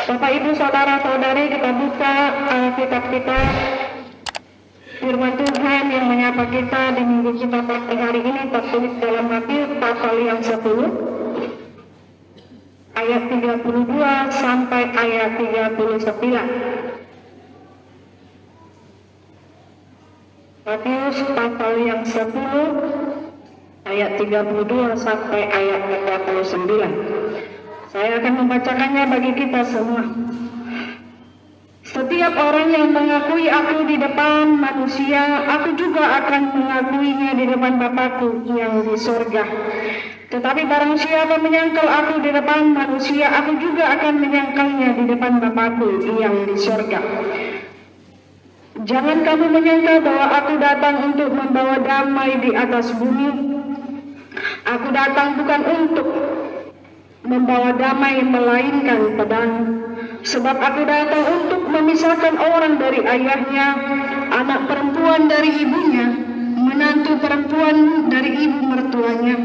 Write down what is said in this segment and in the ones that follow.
Bapak Ibu Saudara-saudari, kita buka Alkitab kita, firman Tuhan yang menyapa kita di minggu kita pada hari ini tertulis dalam Matius pasal yang 10 ayat 32 sampai ayat 39. Matius pasal yang 10 ayat 32 sampai ayat 39. Saya akan membacakannya bagi kita semua. Setiap orang yang mengakui aku di depan manusia, aku juga akan mengakuinya di depan Bapakku yang di sorga. Tetapi barang siapa menyangkal aku di depan manusia, aku juga akan menyangkalnya di depan Bapakku yang di sorga. Jangan kamu menyangka bahwa aku datang untuk membawa damai di atas bumi. Aku datang bukan untuk membawa damai, melainkan pedang. Sebab aku datang untuk memisahkan orang dari ayahnya, anak perempuan dari ibunya, menantu perempuan dari ibu mertuanya,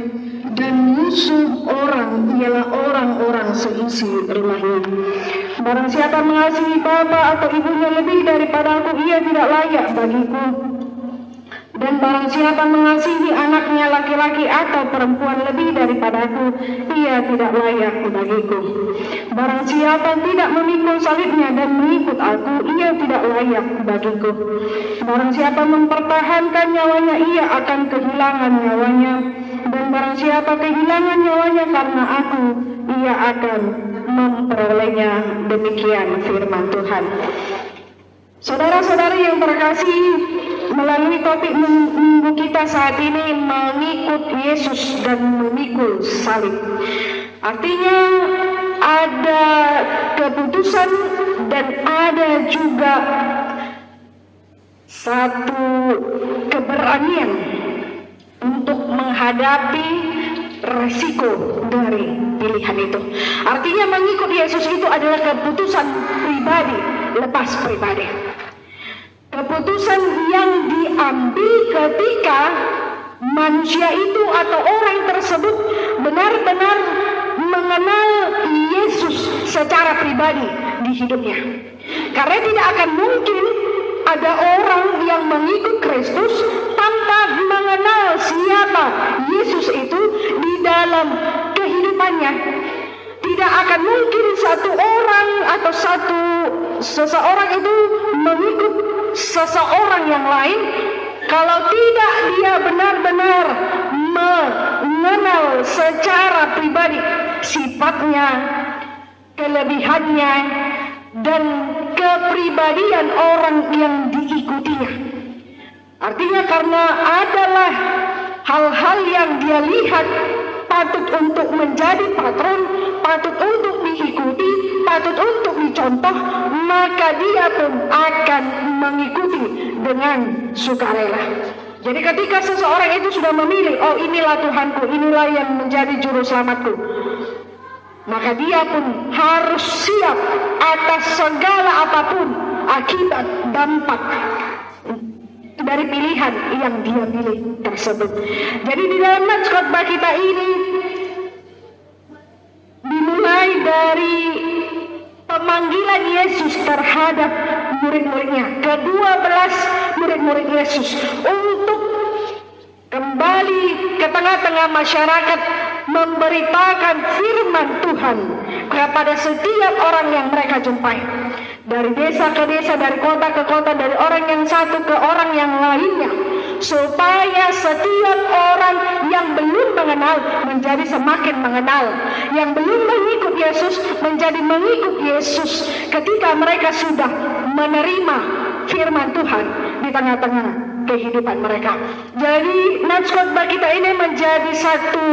dan musuh orang ialah orang-orang seisi rumahnya. Barang siapa mengasihi bapa atau ibunya lebih daripada aku, ia tidak layak bagiku. Dan barang siapa mengasihi anaknya laki-laki atau perempuan lebih daripada aku, ia tidak layak bagiku. Barang siapa tidak memikul salibnya dan mengikut aku, ia tidak layak bagiku. Barang siapa mempertahankan nyawanya, ia akan kehilangan nyawanya. Dan barang siapa kehilangan nyawanya karena aku, ia akan memperolehnya. Demikian firman Tuhan. Saudara-saudari yang terkasih, melalui topik minggu kita saat ini, mengikut Yesus dan memikul salib. Artinya ada keputusan dan ada juga satu keberanian untuk menghadapi resiko dari pilihan itu. Artinya mengikut Yesus itu adalah keputusan pribadi, lepas pribadi. Keputusan yang diambil ketika manusia itu atau orang tersebut benar-benar mengenal Yesus secara pribadi di hidupnya. Karena tidak akan mungkin ada orang yang mengikut Kristus tanpa mengenal siapa Yesus itu di dalam kehidupannya. Tidak akan mungkin satu orang atau seseorang itu mengikut seseorang yang lain kalau tidak dia benar-benar mengenal secara pribadi sifatnya, kelebihannya, dan kepribadian orang yang diikutinya. Artinya karena adalah hal-hal yang dia lihat patut untuk menjadi patron, patut untuk diikuti, patut untuk dicontoh, maka dia pun akan mengikuti dengan sukarela. Jadi ketika seseorang itu sudah memilih, oh inilah Tuhanku, inilah yang menjadi juru selamatku, maka dia pun harus siap atas segala apapun akibat dampak dari pilihan yang dia pilih tersebut. Jadi di dalam khotbah kita ini dimulai dari pemanggilan Yesus terhadap murid-muridnya, ke-12 murid-murid Yesus, untuk kembali ke tengah-tengah masyarakat memberitakan firman Tuhan kepada setiap orang yang mereka jumpai. Dari desa ke desa, dari kota ke kota, dari orang yang satu ke orang yang lainnya, supaya setiap orang yang belum mengenal menjadi semakin mengenal, yang belum mengikut Yesus menjadi mengikut Yesus ketika mereka sudah menerima firman Tuhan di tengah-tengah kehidupan mereka. Jadi khotbah kita ini menjadi satu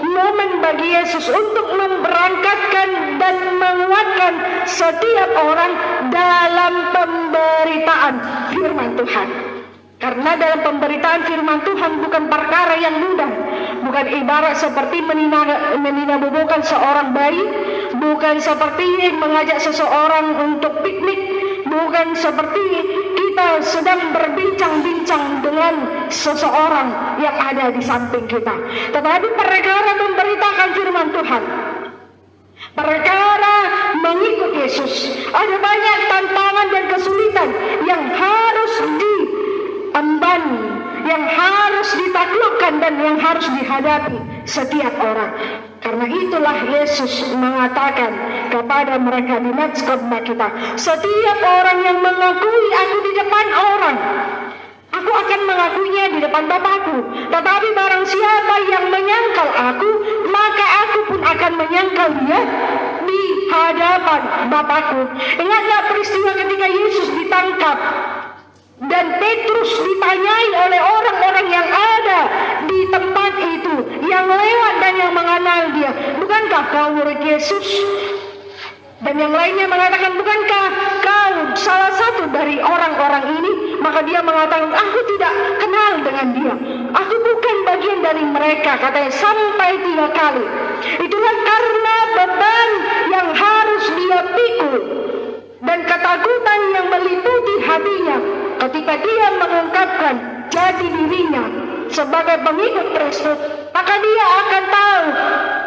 momen bagi Yesus untuk memberangkatkan dan menguatkan setiap orang dalam pemberitaan firman Tuhan. Karena dalam pemberitaan firman Tuhan bukan perkara yang mudah, bukan ibarat seperti meninabobokan seorang bayi, bukan seperti mengajak seseorang untuk piknik, bukan seperti kita sedang berbincang-bincang dengan seseorang yang ada di samping kita, tetapi perkara memberitakan firman Tuhan, perkara mengikut Yesus Ada banyak tantangan dan kesulitan yang harus diemban, yang harus ditaklukkan dan yang harus dihadapi setiap orang. Karena itulah Yesus mengatakan kepada mereka di Mazmur kita, setiap orang yang mengakui aku di depan orang, aku akan mengakuinya di depan Bapakku. Tetapi barang siapa yang menyangkal aku, maka aku pun akan menyangkal dia di hadapan Bapakku. Ingatlah peristiwa ketika Yesus ditangkap dan Petrus ditanyai oleh orang-orang yang ada di tempat itu, yang lewat dan yang mengenal dia, bukankah kau murid Yesus? Dan yang lainnya mengatakan, bukankah kau salah satu dari orang-orang ini? Maka dia mengatakan, aku tidak kenal dengan dia, aku bukan bagian dari mereka, katanya sampai 3 kali. Itulah karena beban yang harus dia pikul dan ketakutan yang meliputi hatinya ketika dia mengungkapkan jati dirinya sebagai pengikut Kristus. Maka dia akan tahu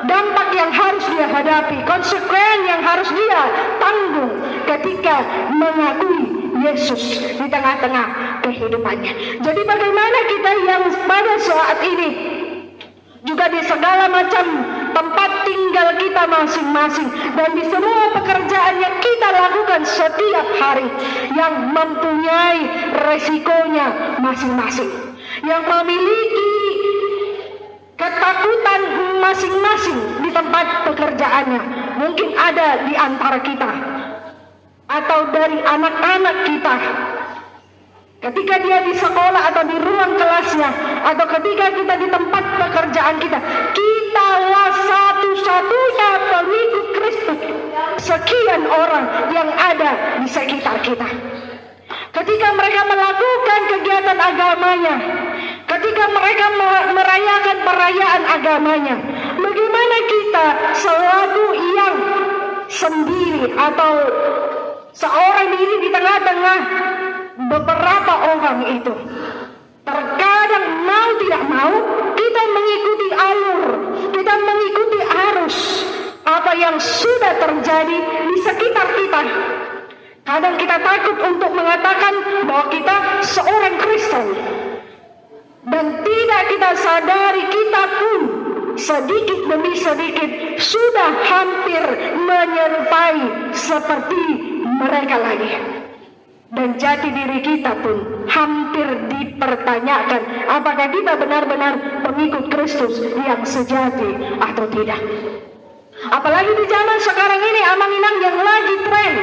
dampak yang harus dia hadapi, konsekuensi yang harus dia tanggung ketika mengakui Yesus di tengah-tengah kehidupannya. Jadi bagaimana kita yang pada saat ini juga di segala macam tempat tinggal kita masing-masing dan di semua pekerjaan yang kita lakukan setiap hari yang mempunyai resikonya masing-masing, yang memiliki ketakutan masing-masing di tempat pekerjaannya. Mungkin ada di antara kita atau dari anak-anak kita, ketika dia di sekolah atau di ruang kelasnya, atau ketika kita di tempat pekerjaan kita, kitalah satu-satunya pengikut Kristus sekian orang yang ada di sekitar kita. Ketika mereka melakukan kegiatan agamanya, ketika mereka merayakan perayaan agamanya, bagaimana kita selaku yang sendiri atau seorang diri di tengah-tengah beberapa orang itu? Terkadang mau tidak mau kita mengikuti alur, kita mengikuti arus apa yang sudah terjadi di sekitar kita. Kadang kita takut untuk mengatakan bahwa kita seorang Kristen, dan tidak kita sadari kita pun sedikit demi sedikit sudah hampir menyerupai seperti mereka lagi. Dan jati diri kita pun hampir dipertanyakan, apakah kita benar-benar pengikut Kristus yang sejati atau tidak. Apalagi di zaman sekarang ini, amang-inang yang lagi tren,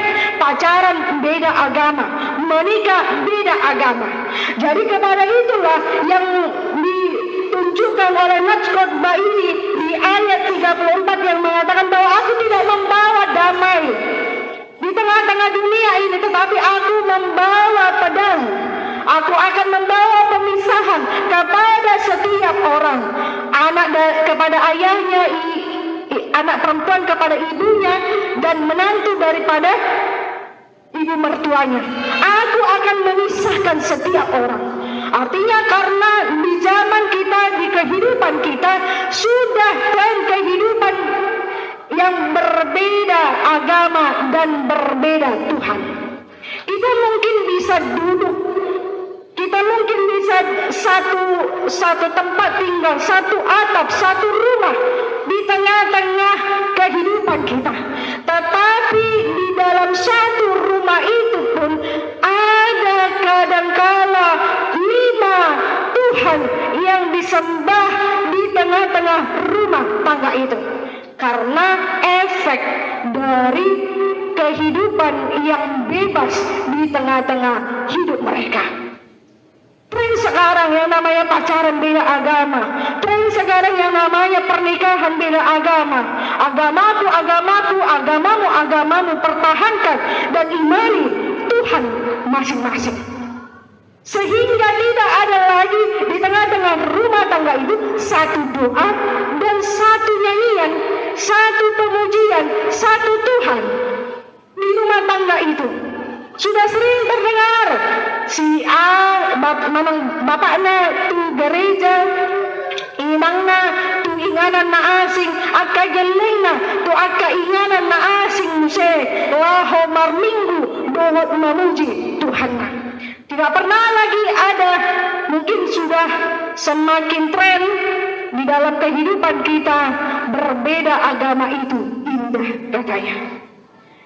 pacaran beda agama, menikah beda agama. Jadi kepada itulah yang ditunjukkan oleh Nats-Khotbah ini di ayat 34 yang mengatakan bahwa aku tidak membawa damai di tengah-tengah dunia ini, tetapi aku membawa pedang. Aku akan membawa pemisahan kepada setiap orang, anak kepada ayahnya, anak perempuan kepada ibunya, dan menantu daripada ibu mertuanya. Aku akan memisahkan setiap orang. Artinya karena di zaman kita, di kehidupan kita sudah tren kehidupan yang berbeda agama dan berbeda Tuhan. Kita mungkin bisa duduk, kita mungkin bisa satu tempat tinggal, satu atap, satu rumah di tengah-tengah kehidupan kita. Tetapi di dalam satu rumah itu pun ada kadangkala 5 Tuhan yang disembah di tengah-tengah rumah tangga itu. Karena efek dari kehidupan yang bebas di tengah-tengah hidup mereka. Tren sekarang yang namanya pacaran beda agama, tren sekarang yang namanya pernikahan beda agama. Agamaku, agamaku, agamamu, agamamu, pertahankan dan imani Tuhan masing-masing. Sehingga tidak ada lagi di tengah-tengah rumah tangga itu satu doa dan satu nyanyian, satu pemujian, satu Tuhan di rumah tangga itu. Sudah sering terdengar si A, bapaknya tu gereja, imangna tu inganan na asing, akka gelengna tu akka inganan na asing Muse laho marminggu dohot memuji Tuhan. Tidak pernah lagi ada, mungkin sudah semakin tren di dalam kehidupan kita, berbeda agama itu indah katanya.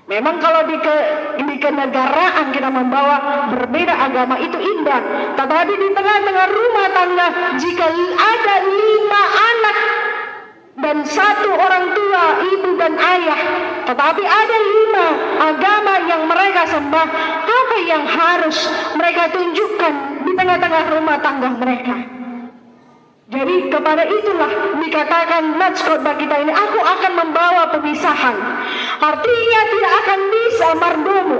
Memang kalau di kenegaraan kita membawa berbeda agama itu indah, tetapi di tengah-tengah rumah tangga jika ada 5 anak dan 1 orang tua, ibu dan ayah, tetapi ada 5 agama yang mereka sembah, apa yang harus mereka tunjukkan di tengah-tengah rumah tangga mereka? Jadi kepada itulah dikatakan nats khotbah kita ini, aku akan membawa pemisahan. Artinya tidak akan bisa mardomo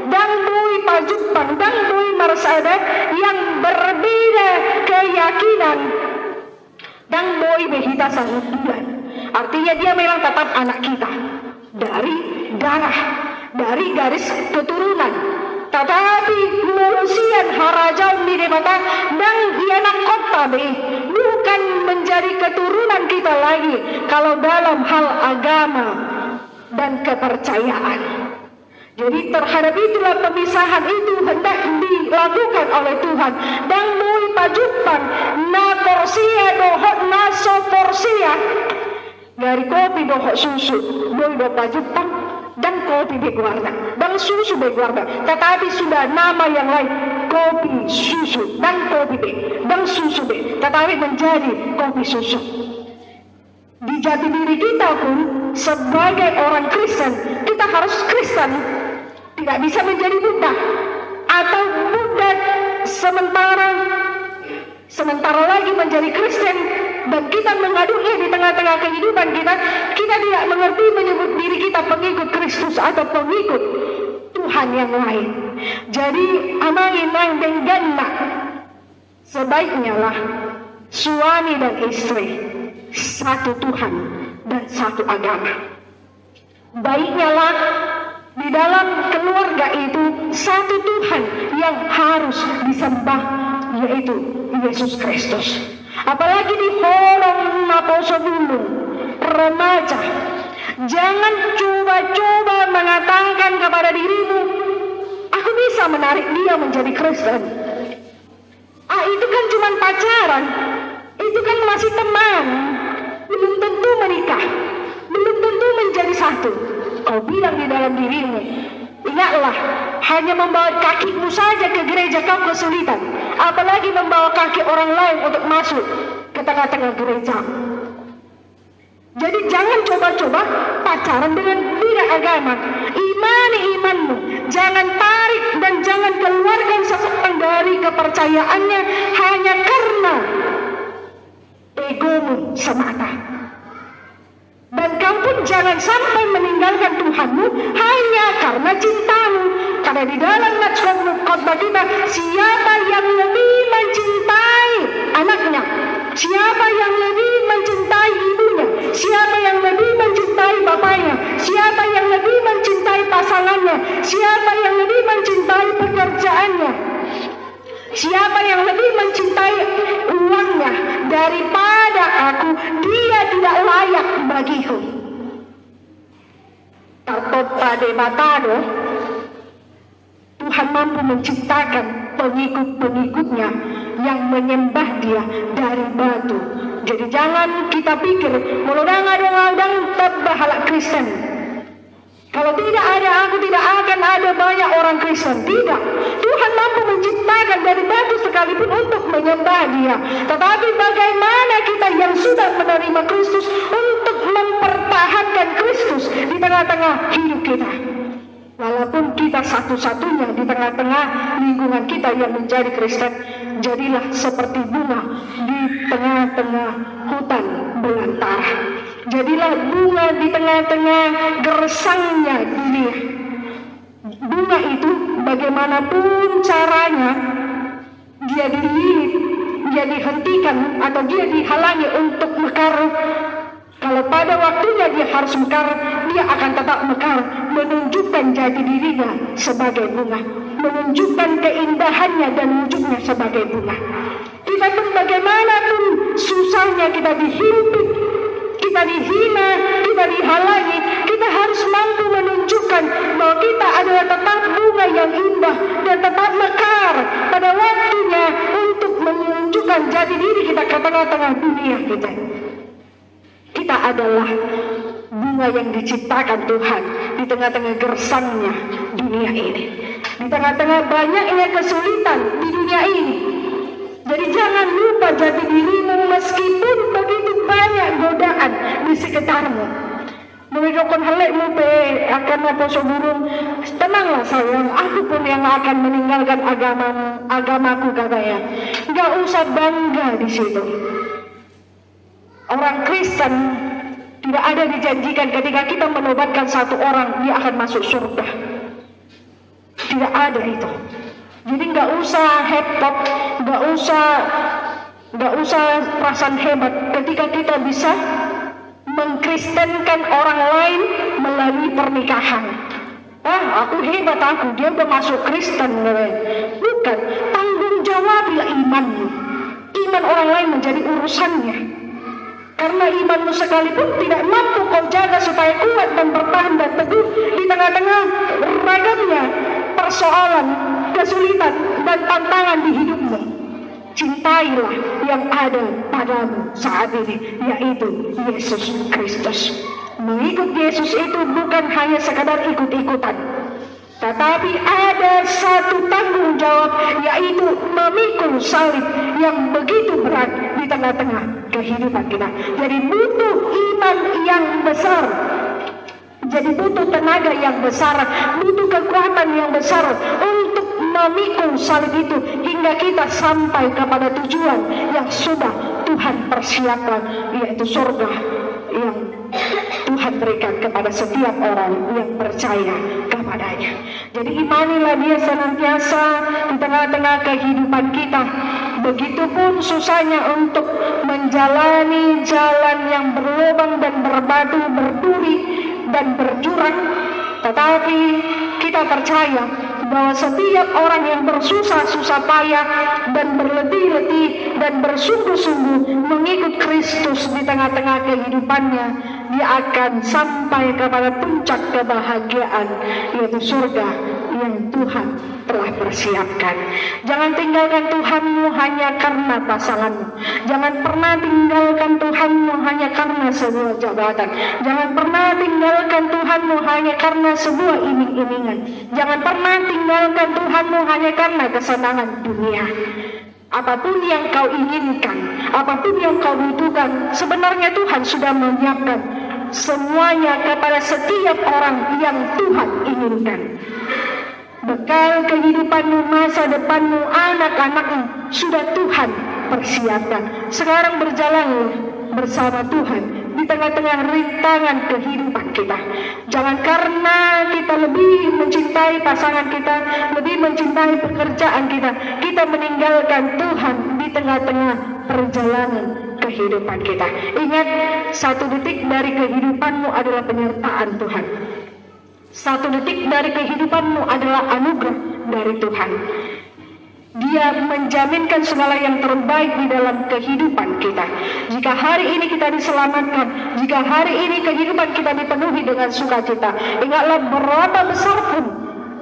dan bui pajupang dan bui marsada yang berbeda keyakinan dan bui behita sangudian. Artinya dia memang tetap anak kita dari darah, dari garis keturunan. Tetapi manusia harajau di debata dan anak kota bukan menjadi keturunan kita lagi kalau dalam hal agama dan kepercayaan. Jadi terhadap itulah pemisahan itu hendak dilakukan oleh Tuhan. Dan mui pajupan na porsia dohot naso porsia dari kopi dohot susu mui do pajupan dan kopi beguarda dan susu beguarda, tetapi sudah nama yang lain, kopi susu dan kopi be dan susu be, tetapi menjadi kopi susu. Di jati diri kita pun sebagai orang Kristen, kita harus Kristen, tidak bisa menjadi Buddha atau Buddha sementara lagi menjadi Kristen. Dan kita mengadunya di tengah-tengah kehidupan kita, kita tidak mengerti menyebut diri kita pengikut Kristus atau pengikut Tuhan yang lain. Jadi amangin nang dengganna, sebaiknya lah suami dan istri satu Tuhan dan satu agama. Baiknya lah di dalam keluarga itu satu Tuhan yang harus disembah, yaitu Yesus Kristus. Apalagi di horong naposo dulu remaja, jangan coba-coba mengatakan kepada dirimu, aku bisa menarik dia menjadi Kristen. Itu kan cuma pacaran, itu kan masih teman, belum tentu menikah, belum tentu menjadi satu. Kau bilang di dalam dirimu, ingatlah, hanya membawa kakimu saja ke gereja kau kesulitan, apalagi membawa kaki orang lain untuk masuk ke tengah-tengah gereja. Jadi jangan coba-coba pacaran dengan tidak agama. Imani imanmu, jangan tarik dan jangan keluarkan seseorang dari kepercayaannya hanya karena egomu semata. Dan kau pun jangan sampai meninggalkan Tuhanmu hanya karena cintamu. Karena di dalam nats khotbah kita, siapa yang lebih mencintai anaknya, siapa yang lebih mencintai ibunya, siapa yang lebih mencintai bapaknya, siapa yang lebih mencintai pasangannya, siapa yang lebih mencintai pekerjaannya, siapa yang lebih mencintai uangnya daripada aku, dia tidak layak bagiku. Tartot pada matado, Tuhan mampu menciptakan pengikut-pengikutnya yang menyembah dia dari batu. Jadi jangan kita pikir melodang-adang terbahalak Kristen. Kalau tidak ada aku, tidak akan ada banyak orang Kristen. Tidak. Tuhan mampu menciptakan dari batu sekalipun untuk menyembah dia. Tetapi bagaimana kita yang sudah menerima Kristus untuk mempertahankan Kristus di tengah-tengah hidup kita? Walaupun kita satu-satunya di tengah-tengah lingkungan kita yang menjadi Kristen, jadilah seperti bunga di tengah-tengah hutan belantara. Jadilah bunga di tengah-tengah gersangnya dunia. Bunga itu bagaimanapun caranya, dia dililit, dia dihentikan atau dia dihalangi untuk mekar. Kalau pada waktunya dia harus mekar, dia akan tetap mekar, menunjukkan jati dirinya sebagai bunga, menunjukkan keindahannya dan wujudnya sebagai bunga. Kita pun bagaimanapun susahnya kita dihimpit, kita dihina, kita dihalangi, kita harus mampu menunjukkan adalah tetap bunga yang indah dan tetap mekar pada waktunya untuk menunjukkan jati diri kita ke tengah-tengah dunia kita. Kita adalah bunga yang diciptakan Tuhan di tengah-tengah gersangnya dunia ini, di tengah-tengah banyaknya kesulitan di dunia ini. Jadi jangan lupa jati dirimu meskipun begitu banyak godaan di sekitarmu. Menunjukkan halekmu akan apa burung, tenanglah sayang, aku pun yang akan meninggalkan agamaku katanya. Gak usah bangga di situ. Orang Kristen tidak ada dijanjikan ketika kita menobatkan satu orang dia akan masuk surga. Tidak ada itu. Jadi nggak usah hebat, nggak usah perasaan hebat ketika kita bisa mengkristenkan orang lain melalui pernikahan. Aku hebat, dia udah masuk Kristen. Bukan, tanggung jawablah imanmu. Iman orang lain menjadi urusannya. Karena imanmu sekalipun tidak mampu kau jaga supaya kuat dan bertahan dan teguh di tengah-tengah ragamnya persoalan, kesulitan dan tantangan di hidupmu. Cintailah yang ada padamu saat ini, yaitu Yesus Kristus. Mengikut Yesus itu bukan hanya sekadar ikut-ikutan, tetapi ada satu tanggung jawab, yaitu memikul salib yang begitu berat di tengah-tengah kehidupan kita. Jadi butuh iman yang besar, jadi butuh tenaga yang besar, butuh kekuatan yang besar untuk memikul salib itu hingga kita sampai kepada tujuan yang sudah Tuhan persiapkan, yaitu surga yang Tuhan berikan kepada setiap orang yang percaya kepadanya. Jadi imanilah dia senantiasa di tengah-tengah kehidupan kita. Begitupun susahnya untuk menjalani jalan yang berlubang dan berbatu, berduri dan berjurang, tetapi kita percaya bahwa setiap orang yang bersusah-susah payah dan berletih-letih dan bersungguh-sungguh mengikut Kristus di tengah-tengah kehidupannya, dia akan sampai kepada puncak kebahagiaan, yaitu surga yang Tuhan telah persiapkan. Jangan tinggalkan Tuhanmu hanya karena pasanganmu. Jangan pernah tinggalkan Tuhanmu hanya karena sebuah jabatan. Jangan pernah tinggalkan Tuhanmu hanya karena sebuah iming-imingan. Jangan pernah tinggalkan Tuhanmu hanya karena kesenangan dunia. Apapun yang kau inginkan, apapun yang kau butuhkan, sebenarnya Tuhan sudah menyiapkan semuanya kepada setiap orang yang Tuhan inginkan. Bekal kehidupanmu, masa depanmu, anak-anakmu sudah Tuhan persiapkan. Sekarang berjalanlah bersama Tuhan di tengah-tengah rintangan kehidupan kita. Jangan karena kita lebih mencintai pasangan kita, lebih mencintai pekerjaan kita, kita meninggalkan Tuhan di tengah-tengah perjalanan kehidupan kita. Ingat, 1 detik dari kehidupanmu adalah penyertaan Tuhan. 1 detik dari kehidupanmu adalah anugerah dari Tuhan. Dia menjaminkan segala yang terbaik di dalam kehidupan kita. Jika hari ini kita diselamatkan, jika hari ini kehidupan kita dipenuhi dengan sukacita, ingatlah berapa besar pun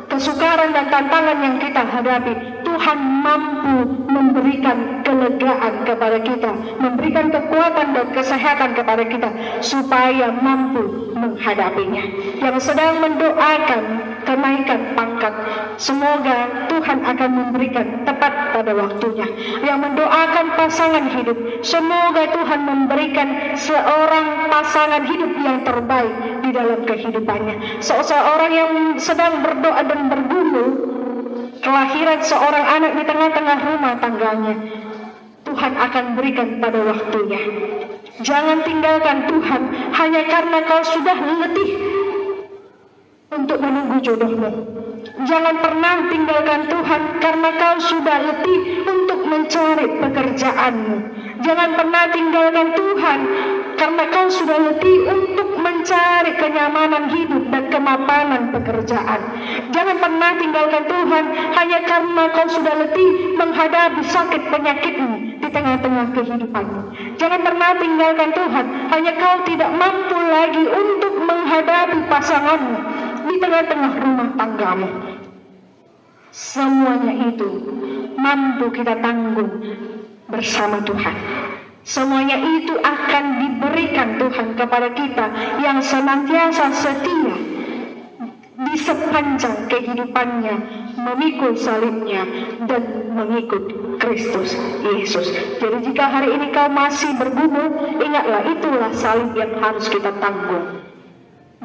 kesukaran dan tantangan yang kita hadapi, Tuhan mampu memberikan kelegaan kepada kita, memberikan kekuatan dan kesehatan kepada kita supaya mampu menghadapinya. Yang sedang mendoakan kenaikan pangkat, semoga Tuhan akan memberikan tepat pada waktunya. Yang mendoakan pasangan hidup, semoga Tuhan memberikan seorang pasangan hidup yang terbaik di dalam kehidupannya. Seorang yang sedang berdoa dan bergumul kelahiran seorang anak di tengah-tengah rumah tangganya, Tuhan akan berikan pada waktunya. Jangan tinggalkan Tuhan hanya karena kau sudah letih untuk menunggu jodohmu. Jangan pernah tinggalkan Tuhan karena kau sudah letih untuk mencari pekerjaanmu. Jangan pernah tinggalkan Tuhan karena kau sudah letih untuk mencari kenyamanan hidup dan kemapanan pekerjaan. Jangan pernah tinggalkan Tuhan hanya karena kau sudah letih menghadapi sakit penyakitmu di tengah-tengah kehidupanmu. Jangan pernah tinggalkan Tuhan hanya kau tidak mampu lagi untuk menghadapi pasanganmu di di tengah-tengah rumah tanggamu. Semuanya itu mampu kita tanggung bersama Tuhan. Semuanya itu akan diberikan Tuhan kepada kita yang senantiasa setia di sepanjang kehidupannya memikul salibnya dan mengikut Kristus Yesus. Jadi jika hari ini kau masih bergumul, ingatlah itulah salib yang harus kita tanggung.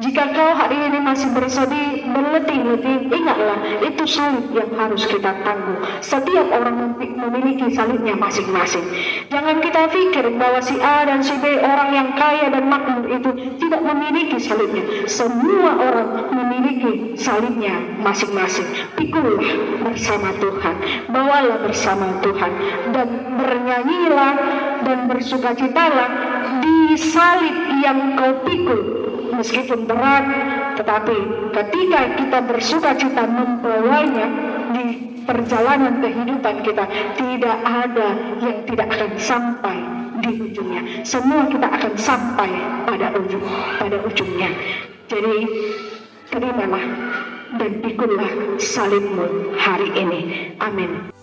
Jika kau hari ini masih bersedih, berletih-letih, ingatlah itu salib yang harus kita tanggung. Setiap orang memiliki salibnya masing-masing. Jangan kita pikir bahwa si A dan si B, orang yang kaya dan makmur itu tidak memiliki salibnya. Semua orang memiliki salibnya masing-masing. Pikulah bersama Tuhan, bawalah bersama Tuhan, dan bernyanyilah dan bersukacitalah di salib yang kau pikul. Meskipun berat, tetapi ketika kita bersuka cita membawanya di perjalanan kehidupan kita, tidak ada yang tidak akan sampai di ujungnya. Semua kita akan sampai pada ujungnya. Jadi terimalah dan pikullah salibmu hari ini. Amin.